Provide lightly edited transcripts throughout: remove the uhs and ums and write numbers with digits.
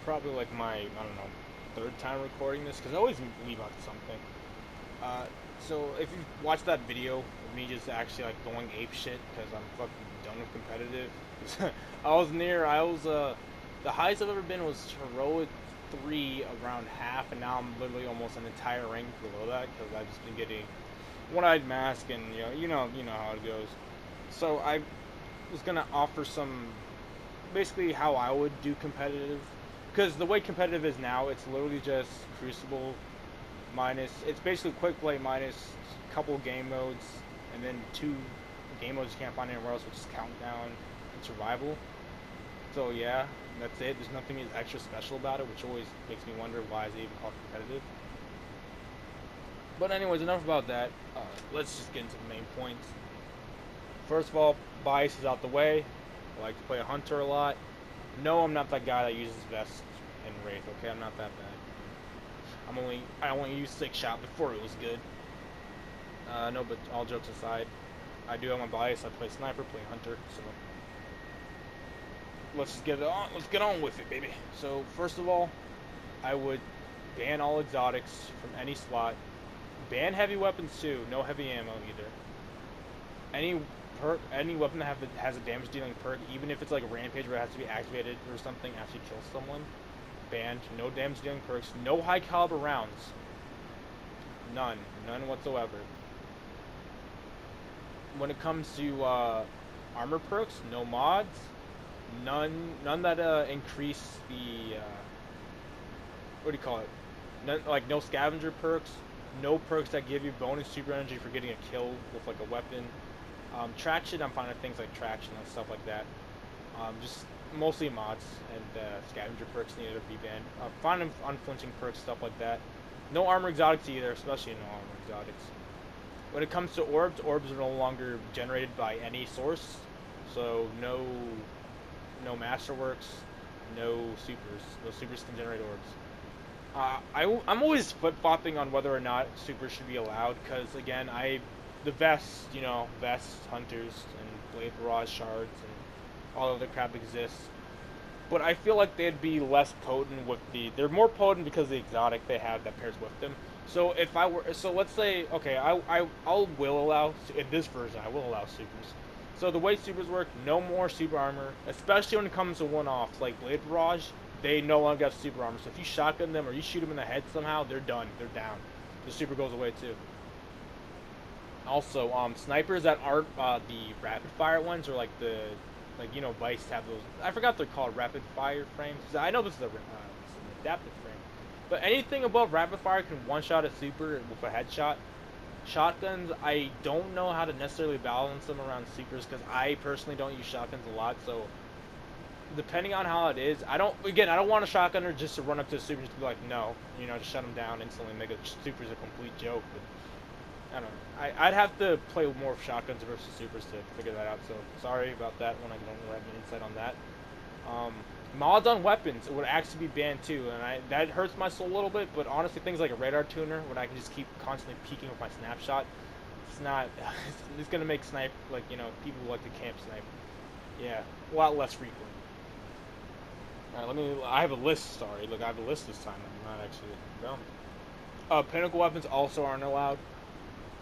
probably like my, I don't know, third time recording this because I always leave out something. Uh, so if you watch that video of me just actually like going ape shit because I'm fucking done with competitive, the highest I've ever been was heroic 3 around half, and now I'm literally almost an entire rank below that because I've just been getting one-eyed mask, and you know how it goes. So I was gonna offer some basically how I would do competitive, because the way competitive is now, it's literally just Crucible minus. It's basically quick play minus a couple game modes, and then 2 game modes you can't find anywhere else, which is countdown and survival. So yeah, that's it. There's nothing extra special about it, which always makes me wonder why is it even called competitive. But anyways, enough about that. Let's just get into the main points. First of all, bias is out the way. I like to play a hunter a lot. No, I'm not that guy that uses vest and wraith. Okay, I'm not that bad. I only used 6 shot before it was good. No, but all jokes aside, I do have my bias. I play sniper, play hunter. So let's just get it on. Let's get on with it, baby. So first of all, I would ban all exotics from any slot. Ban heavy weapons too. No heavy ammo either. Any any weapon that has a damage dealing perk, even if it's like a rampage where it has to be activated or something, actually kills someone. Banned. No damage dealing perks. No high caliber rounds. None whatsoever. When it comes to armor perks, no mods. None that increase the what do you call it? None, like no scavenger perks. No perks that give you bonus super energy for getting a kill with like a weapon. Traction, I'm fine with things like traction and stuff like that. Just mostly mods and scavenger perks needed to be banned. Fine unflinching perks, stuff like that. No armor exotics either, especially no armor exotics. When it comes to orbs are no longer generated by any source, so no masterworks, no supers. No supers can generate orbs. I'm always flip flopping on whether or not supers should be allowed because again the vests, vests, hunters, and blade barrage shards and all other crap exists. But I feel like they'd be less potent with they're more potent because of the exotic they have that pairs with them. So if I were, so let's say, okay, I will allow in this version I will allow supers. So the way supers work, no more super armor, especially when it comes to one-offs like blade barrage. They no longer have super armor. So if you shotgun them or you shoot them in the head somehow, they're done. They're down. The super goes away too. Also, snipers that aren't the rapid fire ones, or like Vice have those. I forgot they're called rapid fire frames. I know this is an adaptive frame, but anything above rapid fire can one shot a super with a headshot. Shotguns, I don't know how to necessarily balance them around supers because I personally don't use shotguns a lot. So depending on how it is, I don't want a shotgunner just to run up to a super and just be like no, just shut them down instantly, make a super's a complete joke. But I don't know. I'd have to play more shotguns versus supers to figure that out. So sorry about that when I don't really have any insight on that. Mods on weapons would actually be banned too, and that hurts my soul a little bit. But honestly, things like a radar tuner, when I can just keep constantly peeking with my snapshot, it's not. It's gonna make snipe people who like to camp snipe. Yeah, a lot less frequent. All right, I have a list. Sorry, look, I have a list this time. I'm not actually. No. Pinnacle weapons also aren't allowed.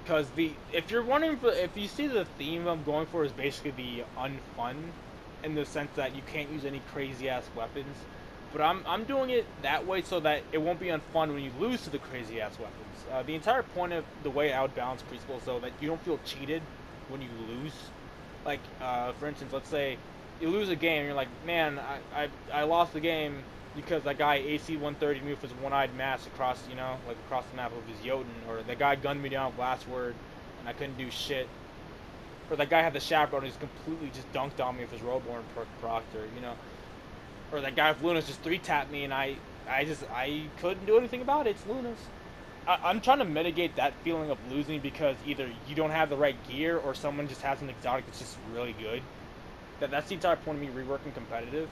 Because if you're wondering, if you see the theme I'm going for is basically the unfun, in the sense that you can't use any crazy ass weapons, but I'm doing it that way so that it won't be unfun when you lose to the crazy ass weapons. The entire point of the way I would balance Crucible is so that you don't feel cheated when you lose. Like for instance, let's say you lose a game, and you're like, man, I lost the game because that guy AC 130 moved his one-eyed mask across, across the map with his Jotun, or that guy gunned me down with last word, and I couldn't do shit, or that guy had the chaperone and just completely just dunked on me with his Roborn Proctor, or that guy with Lunas just 3-tapped me and I couldn't do anything about it. It's Lunas. I'm trying to mitigate that feeling of losing because either you don't have the right gear or someone just has an exotic that's just really good. That's the entire point of me reworking competitive.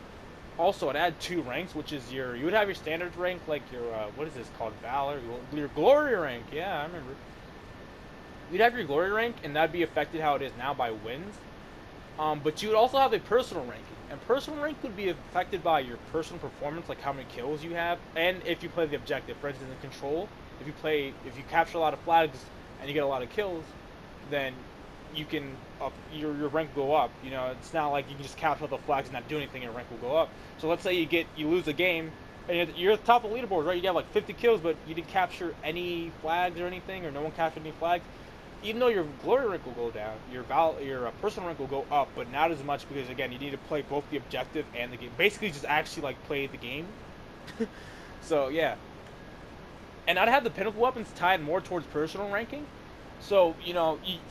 Also, it add 2 ranks, which is you would have your standard rank, like your, what is this called, Valor? Your glory rank, yeah, I remember. You'd have your glory rank, and that'd be affected how it is now by wins. But you would also have a personal ranking. And personal rank would be affected by your personal performance, like how many kills you have, and if you play the objective. For instance, in Control, if you capture a lot of flags and you get a lot of kills, then you can your rank will go up. You know, it's not like you can just capture the flags and not do anything, and your rank will go up. So let's say you lose a game, and you're at the top of the leaderboard, right? You got like 50 kills, but you didn't capture any flags or anything, or no one captured any flags. Even though your glory rank will go down, your personal rank will go up, but not as much because again you need to play both the objective and the game. Basically, just actually like play the game. So yeah, and I'd have the pinnacle weapons tied more towards personal ranking. So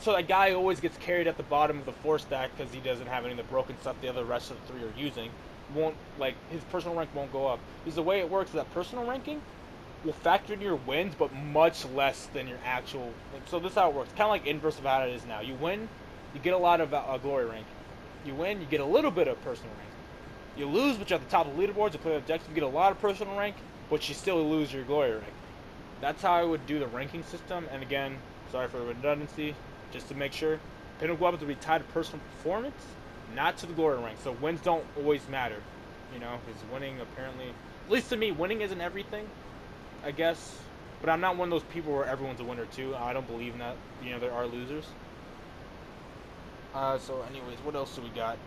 so that guy always gets carried at the bottom of the 4 stack because he doesn't have any of the broken stuff the other rest of the 3 are using. Won't like his personal rank won't go up because the way it works is that personal ranking will factor in your wins, but much less than your actual. So this is how it works. Kind of like inverse of how it is now. You win, you get a lot of glory rank. You win, you get a little bit of personal rank. You lose, but you're at the top of the leaderboards. You play the objective, you get a lot of personal rank, but you still lose your glory rank. That's how I would do the ranking system. And again, sorry for the redundancy, just to make sure, pinnacle weapons would be tied to personal performance, not to the glory rank. So wins don't always matter, because winning apparently, at least to me, winning isn't everything. I guess, but I'm not one of those people where everyone's a winner too. I don't believe in that. There are losers. So anyways, what else do we got?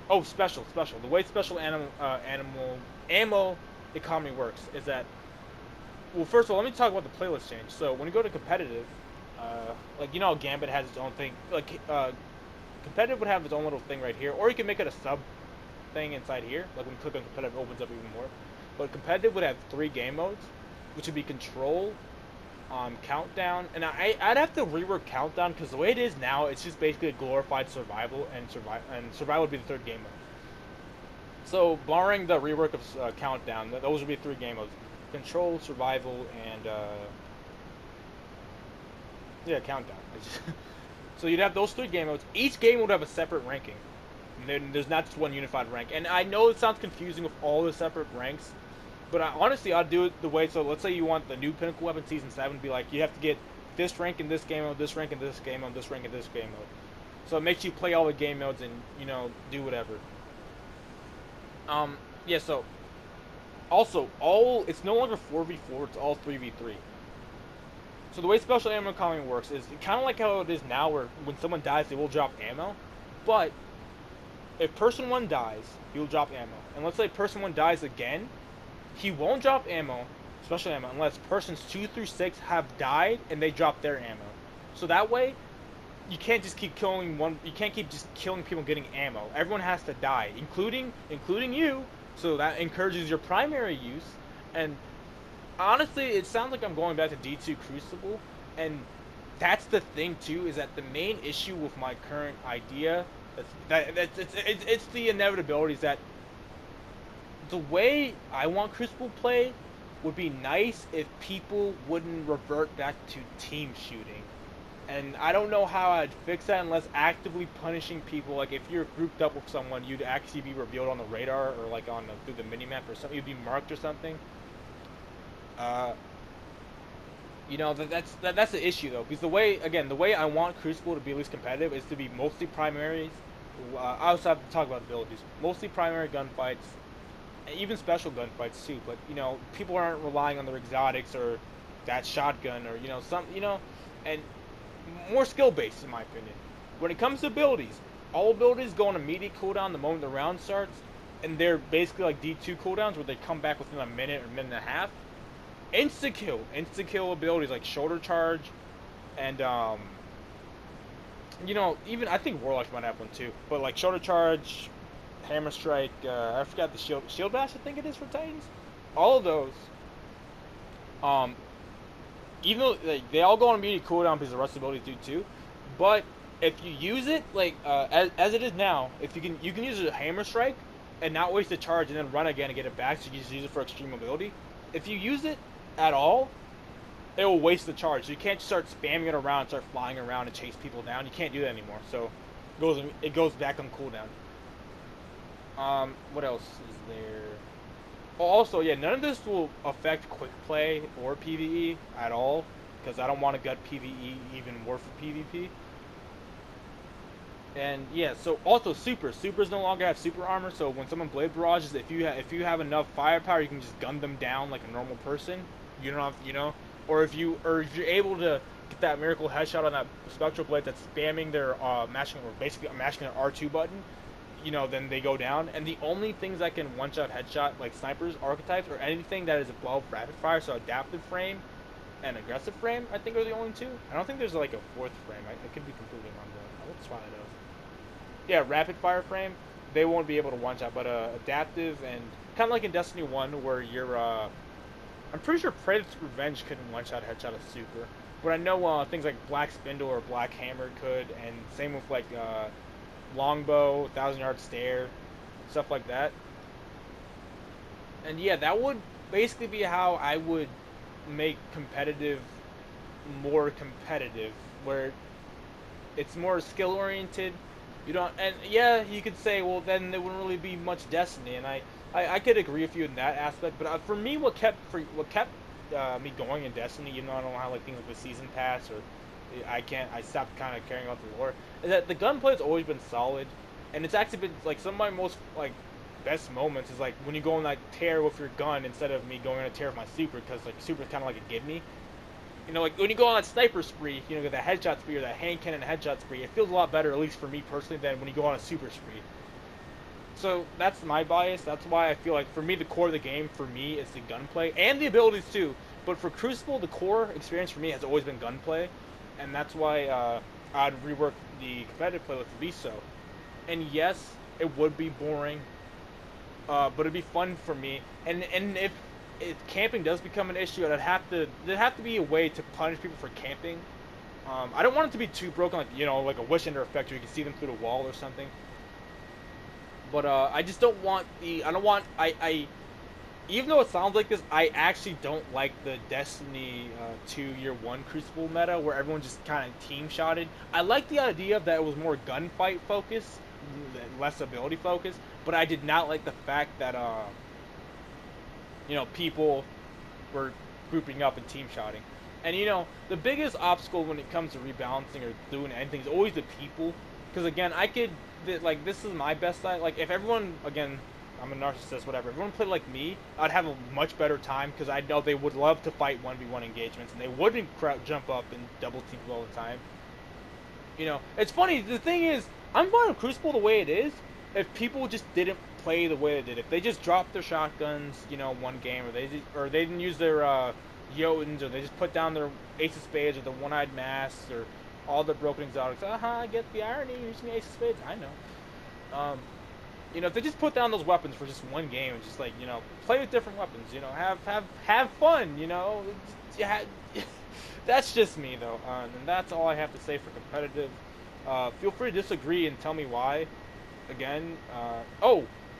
Oh, special. The way special ammo economy works is that, well, first of all, let me talk about the playlist change. So when you go to competitive, like how Gambit has its own thing. Like competitive would have its own little thing right here, or you can make it a sub thing inside here. Like when you click on competitive, it opens up even more. But competitive would have 3 game modes, which would be Control, Countdown, and I'd have to rework Countdown because the way it is now, it's just basically a glorified survival, and survival would be the 3rd game mode. So barring the rework of Countdown, those would be 3 game modes: Control, Survival, and Countdown. So you'd have those 3 game modes. Each game would have a separate ranking. And there's not just one unified rank. And I know it sounds confusing with all the separate ranks. But honestly, I'd do it the way, so let's say you want the new Pinnacle Weapon Season 7 to be like, you have to get this rank in this game mode, this rank in this game mode, this rank in this game mode. So it makes you play all the game modes and, do whatever. Yeah, so, also, it's no longer 4v4, it's all 3v3. So the way special ammo economy works is kind of like how it is now, where when someone dies, they will drop ammo. But, if person 1 dies, he will drop ammo. And let's say person 1 dies again, he won't drop ammo, special ammo, unless persons 2 through 6 have died and they drop their ammo. So that way, you can't just keep killing you can't keep just killing people getting ammo. Everyone has to die, including you. So that encourages your primary use. And honestly, it sounds like I'm going back to D2 Crucible, and that's the thing too, is that the main issue with my current idea, it's the inevitabilities that the way I want Crucible play would be nice if people wouldn't revert back to team shooting. And I don't know how I'd fix that unless actively punishing people. Like if you're grouped up with someone, you'd actually be revealed on the radar or like through the minimap or something. You'd be marked or something. That's the issue though, because the way I want Crucible to be at least competitive is to be mostly primaries. I also have to talk about abilities. Mostly primary gunfights, and even special gunfights too. But people aren't relying on their exotics or that shotgun or and more skill based in my opinion. When it comes to abilities, all abilities go on immediate cooldown the moment the round starts, and they're basically like D2 cooldowns where they come back within a minute or minute and a half. Insta kill abilities like shoulder charge, and even I think Warlock might have one too. But like shoulder charge, hammer strike, I forgot the shield bash. I think it is for Titans. All of those, even though they all go on immediate cooldown because the rest of the abilities do too, but if you use it as it is now, if you can use a hammer strike and not waste the charge and then run again and get it back, so you just use it for extreme mobility. If you use it at all, it will waste the charge. So you can't just start spamming it around, start flying around and chase people down. You can't do that anymore. So it goes back on cooldown. What else is there? Oh, also, yeah, none of this will affect quick play or PvE at all, because I don't want to gut PvE even more for PvP. And yeah, so also supers no longer have super armor. So when someone blade barrages, if you have enough firepower, you can just gun them down like a normal person. You don't have, or if you're able to get that miracle headshot on that spectral blade that's spamming their mashing or basically mashing their R2 button, then they go down. And the only things that can one shot headshot like snipers, archetypes, or anything that is above rapid fire, so adaptive frame and aggressive frame, I think are the only two. I don't think there's like a fourth frame. I could be completely wrong though. I would swallow those. Yeah, rapid fire frame, they won't be able to one shot, but adaptive and kind of like in Destiny 1 where you're I'm pretty sure Predator's Revenge couldn't one shot headshot a super. But I know things like Black Spindle or Black Hammer could, and same with like Longbow, 1,000 Yard Stare, stuff like that. And yeah, that would basically be how I would make competitive more competitive, where it's more skill oriented. You don't, and yeah, you could say, well, then there wouldn't really be much Destiny, and I could agree with you in that aspect. But for me, what kept me going in Destiny, even though I don't have like things like the season pass or I stopped kind of caring about the lore, is that the gunplay has always been solid, and it's actually been like some of my most like best moments is like when you go on like tear with your gun instead of me going on a tear with my super, because like super is kind of like a give me. Like when you go on that sniper spree, get that headshot spree or that hand cannon headshot spree, it feels a lot better, at least for me personally, than when you go on a super spree. So that's my bias. That's why I feel like for me, the core of the game for me is the gunplay and the abilities too. But for Crucible, the core experience for me has always been gunplay, and that's why I'd rework the competitive play with Liso. And yes, it would be boring, but it'd be fun for me. And if camping does become an issue, there'd have to be a way to punish people for camping. I don't want it to be too broken, like a Wish Ender effect where you can see them through the wall or something. But I just don't want I don't want even though it sounds like this, I actually don't like the Destiny 2 Year 1 Crucible meta where everyone just kind of team shotted. I like the idea that it was more gunfight focused, less ability focused, but I did not like the fact that people were grouping up and team shotting. And the biggest obstacle when it comes to rebalancing or doing anything is always the people. Because again, this is my best side. Like if everyone, again, I'm a narcissist, whatever. If everyone played like me, I'd have a much better time because I know they would love to fight 1v1 engagements and they wouldn't jump up and double team all the time. It's funny. The thing is, I'm fine with Crucible the way it is. If people just didn't play the way they did, if they just dropped their shotguns, one game, or they didn't use their Jotuns, or they just put down their Ace of Spades or the One-Eyed Mask or all the broken exotics. I get the irony. You're using Ace of Spades. I know. If they just put down those weapons for just one game and just play with different weapons, have fun, yeah, that's just me though, and that's all I have to say for competitive. Feel free to disagree and tell me why. Again,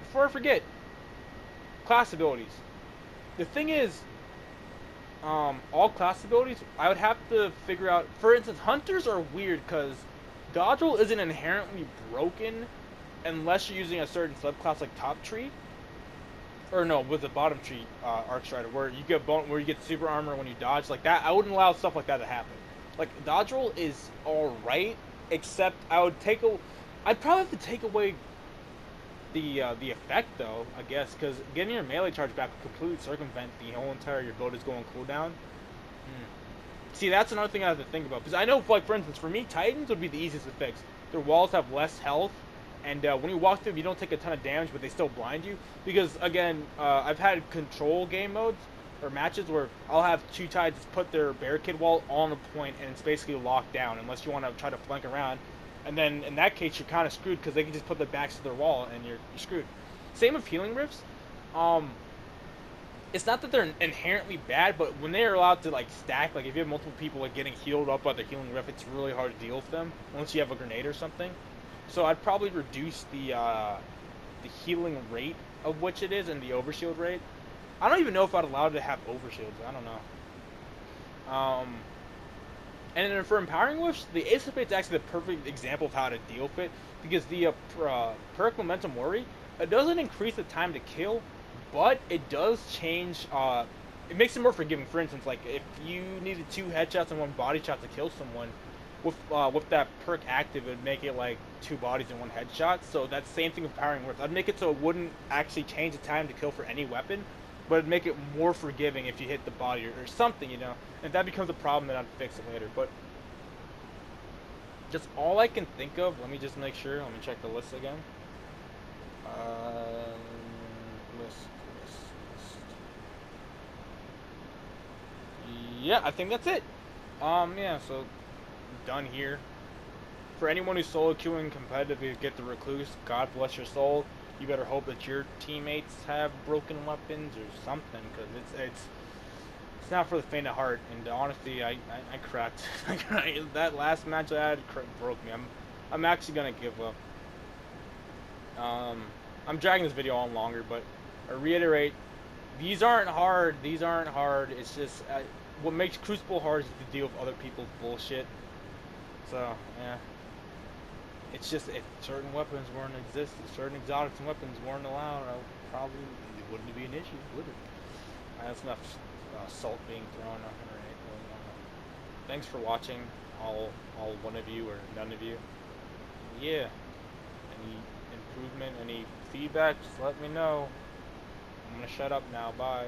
before I forget, class abilities. The thing is, all class abilities, I would have to figure out. For instance, hunters are weird because dodge roll isn't inherently broken unless you're using a certain subclass like top tree, or no, with the bottom tree Arcstrider, where you get super armor when you dodge like that. I wouldn't allow stuff like that to happen. Like dodge roll is all right, except I'd probably have to take away the effect though, I guess, because getting your melee charge back would completely circumvent the whole entire your build is going cooldown. See, that's another thing I have to think about, because I know, like for instance, for me, Titans would be the easiest to fix. Their walls have less health, and when you walk through them, you don't take a ton of damage, but they still blind you. Because again, I've had control game modes or matches where I'll have two Titans put their barricade wall on a point, and it's basically locked down unless you want to try to flank around. And then in that case, you're kind of screwed because they can just put their backs to their wall, and you're screwed. Same with healing rifts. It's not that they're inherently bad, but when they're allowed to stack, if you have multiple people getting healed up by the healing rift, it's really hard to deal with them unless you have a grenade or something. So I'd probably reduce the healing rate of which it is and the overshield rate. I don't even know if I'd allow it to have overshields. I don't know. And then for empowering lifts, the Ace of Spades is actually the perfect example of how to deal with it, because the perk Momentum Worry, it doesn't increase the time to kill, but it does change. It makes it more forgiving. For instance, if you needed 2 headshots and 1 body shot to kill someone, with that perk active, it would make it like two bodies in one headshot. So that same thing with powering works. I'd make it so it wouldn't actually change the time to kill for any weapon, but it'd make it more forgiving if you hit the body or something, you know. And if that becomes a problem, then I'd fix it later. But just all I can think of. Let me just make sure. Let me check the list again. Um, list. Yeah, I think that's it. Yeah. So done here. For anyone who's solo queuing competitively to get the recluse, God bless your soul. You better hope that your teammates have broken weapons or something, because it's not for the faint of heart. And honestly, I cracked. That last match I had broke me. I'm actually gonna give up. Um, I'm dragging this video on longer, but I reiterate, these aren't hard. These aren't hard. It's just what makes Crucible hard is to deal with other people's bullshit. So yeah. It's just if certain weapons weren't existed, certain exotics and weapons weren't allowed, probably it wouldn't be an issue, would it? That's enough salt being thrown on it. Thanks for watching, all one of you or none of you. Yeah. Any improvement, any feedback, just let me know. I'm gonna shut up now. Bye.